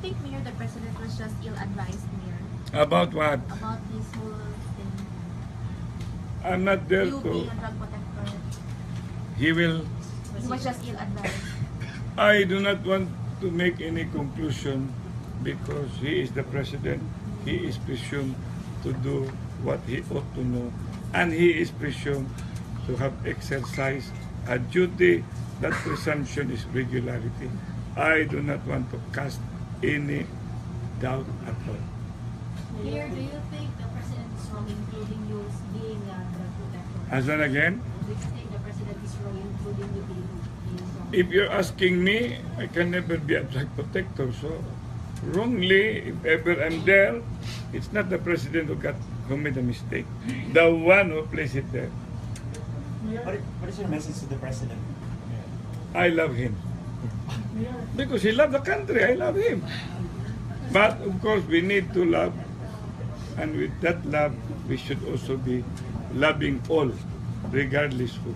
think, Mayor, the President was just ill-advised, Mayor? About what? About this whole thing? I'm not there You being to... a drug protector. He will... He was just ill-advised. I do not want to make any conclusion because he is the president. He is presumed to do what he ought to know. And he is presumed to have exercised a duty. That presumption is regularity. I do not want to cast any doubt at all. Mayor, do you think the President is wrong including you being a drug protector? As an again, Do you think the President is wrong including you being wrong? if you're asking me, I can never be a drug protector. So, wrongly, if ever I'm there, it's not the president who made a mistake. The one who placed it there. What is your message to the president? I love him. Because he loved the country, I love him. But of course, we need to love. And with that love, we should also be loving all, regardless who.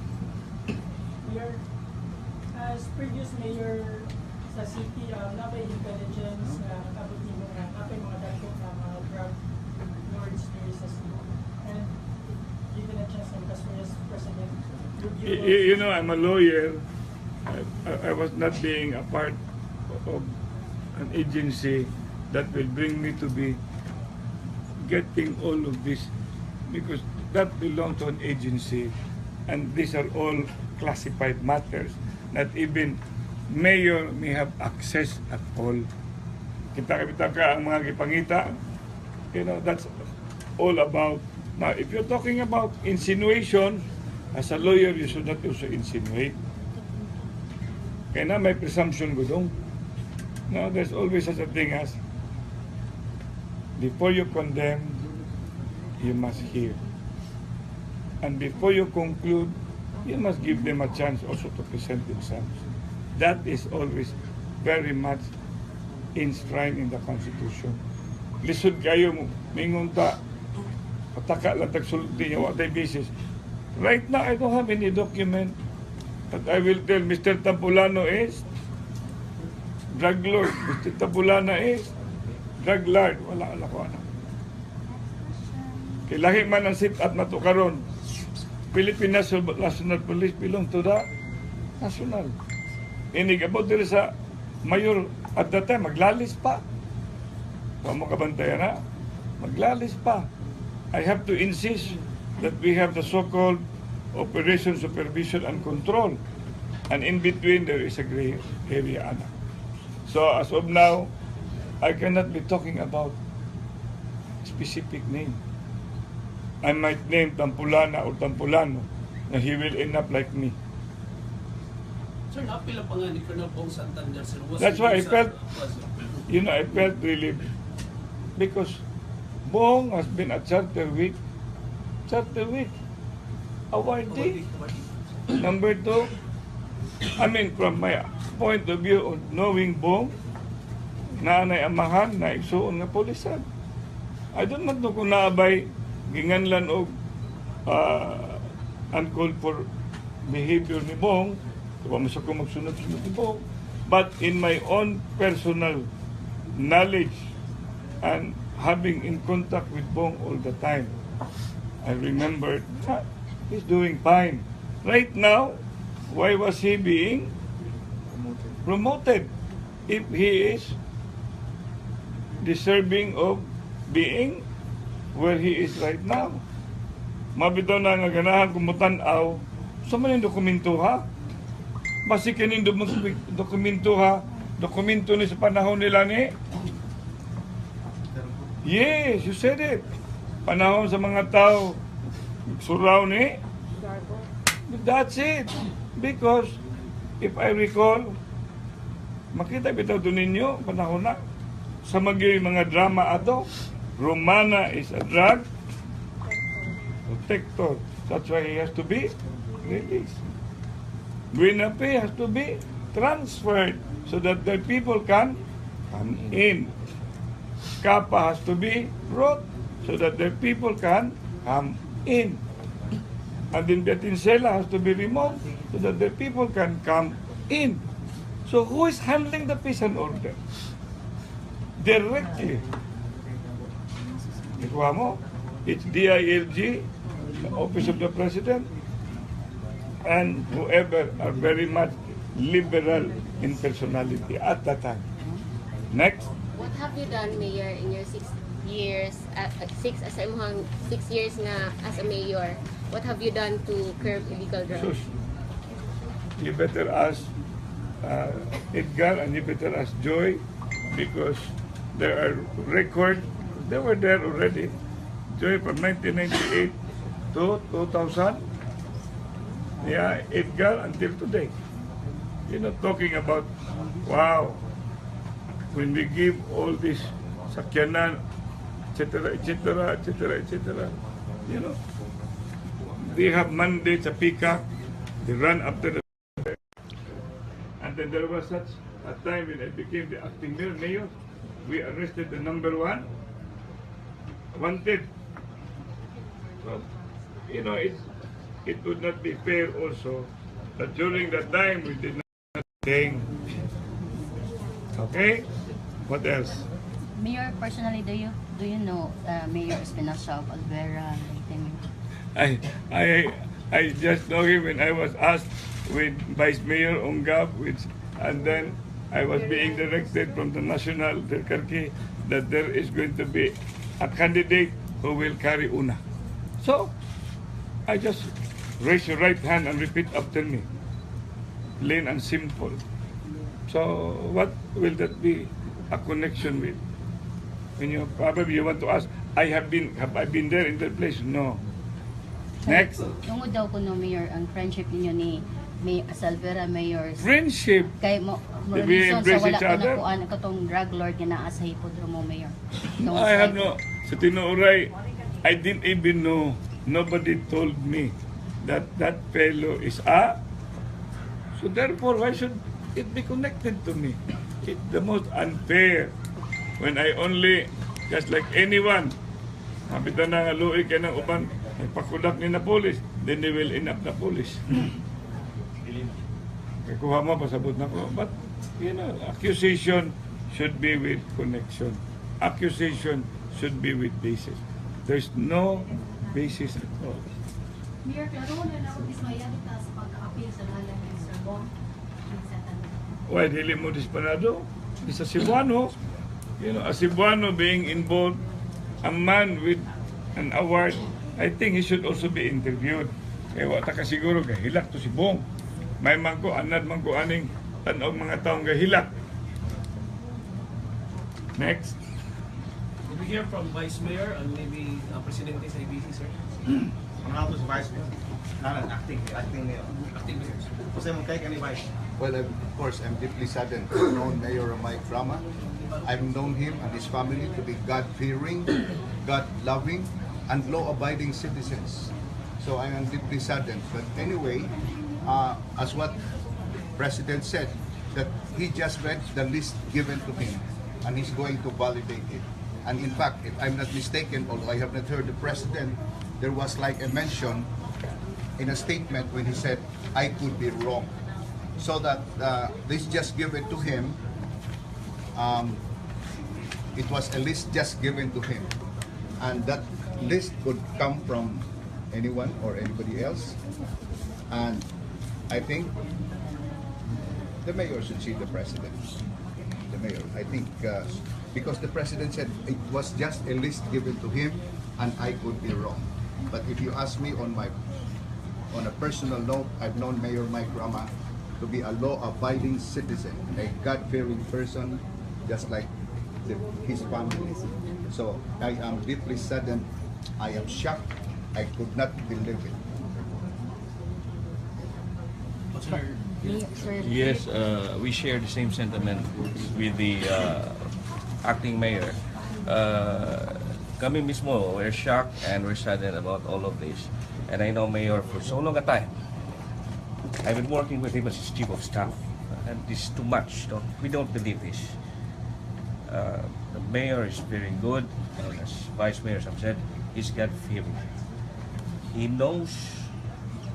Mayor, as previous mayor sa city, napay intelligence na nakabot mo na napay mga dagkong na mga drug lords there sa Cebu. And given a chance ng Castro's president, would You know, I'm a lawyer. I was not being a part of an agency that will bring me to be getting all of this because that belongs to an agency and these are all classified matters that even mayor may have access at all. Kita-kita ka ang mga gipangita, you know, that's all about. Now, if you're talking about insinuation, as a lawyer, you should not also insinuate. Kaya na may presumption gudong. No, there's always such a thing as before you condemn, you must hear. And before you conclude, you must give them a chance also to present themselves. That is always very much enshrined in the Constitution. Lisod kayo, mingunta, pataka lang tagsulti niya, what I basis. Right now, I don't have any document that I will tell Mr. Tampulano is drug lord, Mr. Tampulana is drug lord. Wala ko anak. Kailahi man ang sit-up na to karon. Philippine National Police belong to the national. Inig about dito sa mayor at that time, maglalis pa. Kung mo kabantayan na, maglalis pa. I have to insist that we have the so-called operation, supervision, and control. And in between, there is a gray area. So as of now, I cannot be talking about specific name. I might name Tampulana or Tampulano, and he will end up like me. Sir, napila pa nga ni Colonel Bong Santander, sir. That's why I felt, you know, I felt relieved. Because Bong has been at Charter Week. Charter Week. Awardee. Number two, I mean, from my point of view of knowing Bong, nanay amahan na igsuon nga polisan. I don't know kung naabay ginganlan og uncalled for behavior ni Bong, kung masa ko magsunod-sunod ni Bong. But in my own personal knowledge and having in contact with Bong all the time, I remembered, he's doing fine. Right now, why was he being promoted? If he is deserving of being where he is right now. Mabitaw na nga ganahan kumutanaw, sa man yung dokumento ha? Basi kanin dokumento ha? Dokumento ni sa panahon nila ni? Yes, you said it. Panahon sa mga tao, suraw ni? That's it. Because, if I recall, makita bitaw doon ninyo, panahon na, sa mga drama ato, Romana is a drug protector. That's why he has to be released. Guinape has to be transferred so that the people can come in. Kappa has to be brought so that the people can come in. And then Betincela has to be removed so that the people can come in. So who is handling the peace and order? directly. Ikuha mo, it's DILG, the Office of the President, and whoever are very much liberal in personality at that time. Next. What have you done, Mayor, in your 6 years, 6 years na as a mayor? What have you done to curb illegal drugs? So, you better ask Edgar and you better ask Joy because there are records. They were there already. Joy from 1998 to 2000. Yeah, Edgar until today. You know, talking about, wow, when we give all this sakyanan, etc., etc., etc., etc., you know, they have mandates, a peacock, they run after the. And then there was such a time when I became the acting mayor, we arrested the number one wanted. So, you know, it would not be fair also that during that time we did not think. Okay? What else? Mayor, personally, do you know Mayor Espinosa of Alvera? I just know him when I was asked with Vice Mayor Ongab, and then I was being directed from the National Duterte that there is going to be a candidate who will carry UNA. So, I just raise your right hand and repeat after me. Plain and simple. So, what will that be a connection with? When you probably want to ask, have I been there in that place? No. Next. Tungod daw ko no, Mayor, ang friendship ninyo ni Alvera Mayor. Friendship. Kay mo Did we reason embrace sa wala each ko other? nakuan katong drug lord nga naa sa hipodromo, Mayor. I have no. Sa tinuuray, I didn't even know. Nobody told me that that fellow is a. So therefore, why should it be connected to me? It's the most unfair when I only, just like anyone, kapitan na nga luoy ka ng uban, nagpakudak ni na police, then they will end up na police. Kuha mo, pasabot na ko. But, you know, accusation should be with connection. Accusation should be with basis. There's no basis at all. Mayor, klaro na lang kung dismaya kita sa pagka-appeal sa ngalan ni Sir Bong. Sa tanong. Why, dili mo dispanado? It's a Cebuano. You know, a Cebuano being involved, a man with an award, I think he should also be interviewed. Kaya wata ka siguro, gahilak to si Bong. May mangko, anad mangko aning tanog mga taong gahilak. Next. Did we hear from Vice Mayor and maybe Presidente sa IBC, sir? Honorable Vice Mayor. Acting Mayor. Acting Mayor. Kasi mong kay ni Vice. Well, of course, I'm deeply saddened to know Mayor Rama. I've known him and his family to be God-fearing, God-loving, and law-abiding citizens. So I am deeply saddened. But anyway, as what President said, that he just read the list given to him, and he's going to validate it. And in fact, if I'm not mistaken, although I have not heard the President, there was like a mention in a statement when he said, I could be wrong. So that this just given to him, it was a list just given to him. And that list could come from anyone or anybody else. And I think the mayor should see the president. The mayor, I think, because the president said it was just a list given to him and I could be wrong. But if you ask me on a personal note, I've known Mayor Mike Rama to be a law-abiding citizen, a God-fearing person, just like his family. So I am deeply saddened. I am shocked. I could not believe it. Yes, we share the same sentiment with the acting mayor. Kami mismo, we're shocked and we're saddened about all of this. And I know Mayor for so long a time. I've been working with him as his chief of staff. And this is too much. We don't believe this. The mayor is very good. And as vice mayors have said, he's God-fearing. He knows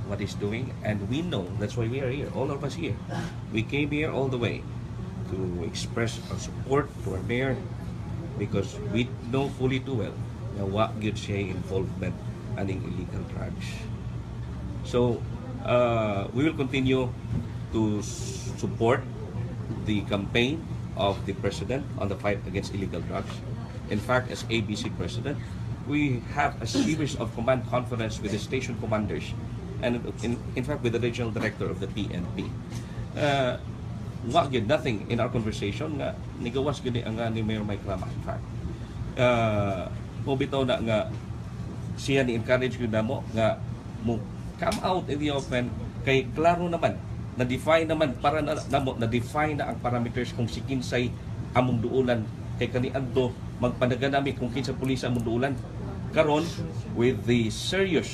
what he's doing, and we know, that's why we are here, all of us here. We came here all the way to express our support to our mayor because we know fully too well na wa gyud siya involvement aning illegal drugs. So we will continue to support the campaign of the President on the fight against illegal drugs. In fact, as ABC President, we have a series of command conference with the station commanders and in fact with the regional director of the PNP. Nothing in our conversation nga nigawas gini ang ni Mayor Mike Rama. In fact, bitaw na nga siya ni encourage gyud namo nga mo come out in the open kay klaro naman na define naman para na define na ang parameters kung si kinsay among duulan kay kaniadto magpanaganami kung kinsa pulis among duulan karon with the serious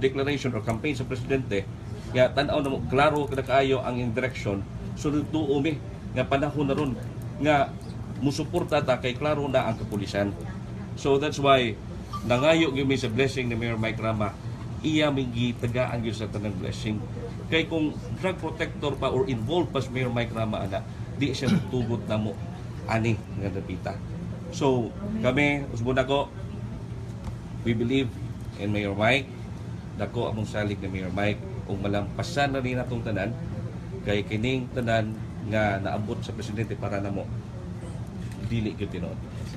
declaration or campaign sa presidente nga tan-aw na mo klaro kada kaayo ang direction sunod tuo mi nga panahon na ron nga musuporta ta kay klaro na ang kapulisan. So that's why nangayo gyud mi sa blessing ni Mayor Mike Rama iya mingi tagaan gyud sa tanang blessing kay kung drug protector pa or involved pa si Mayor Mike Rama ana di siya tugot namo ani nga dapita. So kami usbon ako we believe in Mayor Mike, dako among salig ni Mayor Mike kung malampasan na rin atong tanan kay kining tanan nga naabot sa presidente para namo dili gyud tinuod.